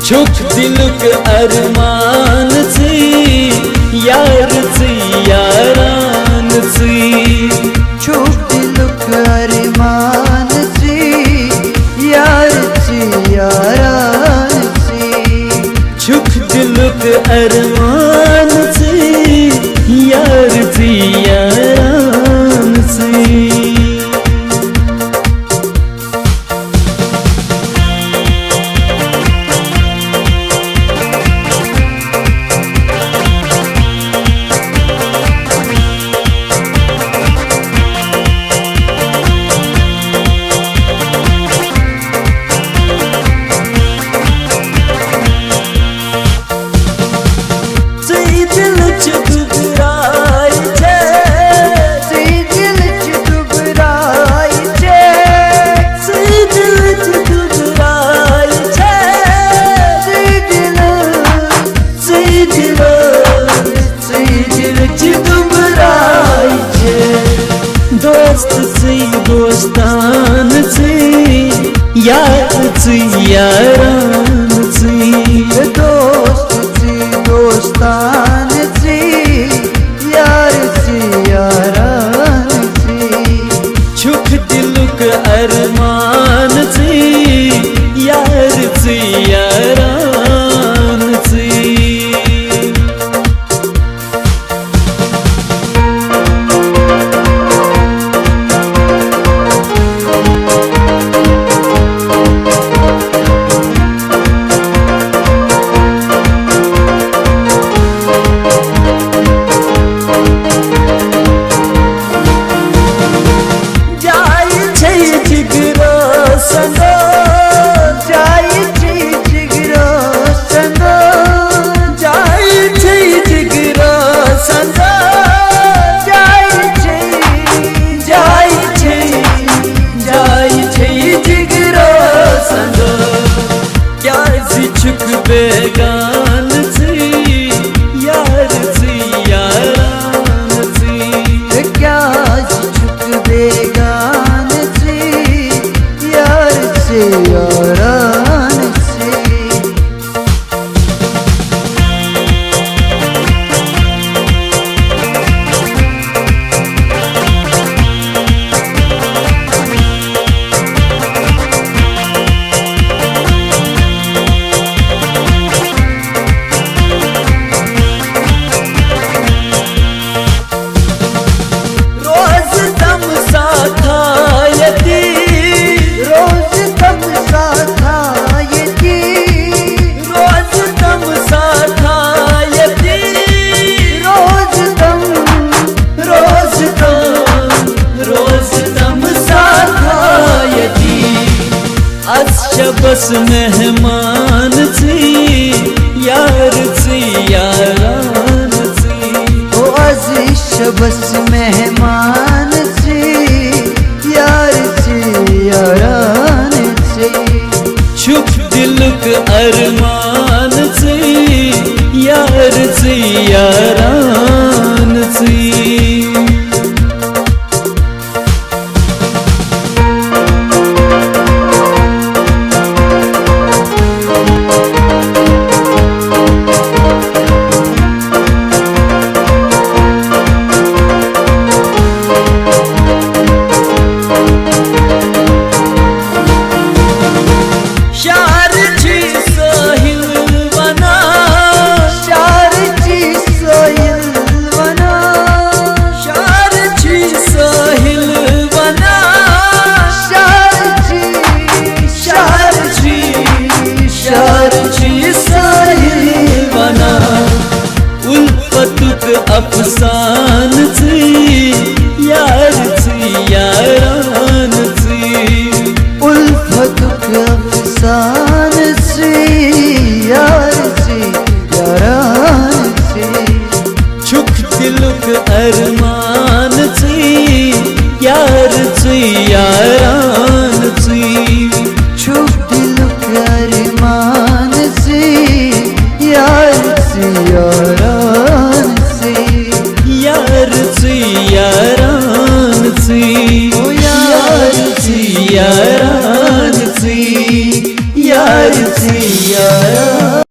छुक दिलुक अरमान सी यार सी यारान सी छुक दिलुक अरमान सी यार सी यारान सी छुक दिलुक अरमान सी यार सी यारान सी दोस्त सी दोस्तान सी यार सी यारान सी दोस्त सी दोस्तान सी यार सी यारान सी छुक दिलुक अरमान सी यार सी यारान सी बेगान सी यार सी यारान सी क्या छुक बेगान सी यार सी यारान सी बस मेहमान सी यार सी यारान सी ओ अज़ीज़ बस मेहमान सी यार सी यारान सी छुप दिलुक अरमान सी यार सी यारान सी अफसान सी यार सी यारान सी उल्फतुक अफसान सी यार सी यारान सी छुक दिलुक अरमान सी यार सी यारान सी छुक दिलुक अरमान सी यार सी यारान सी यार सी यारान सी।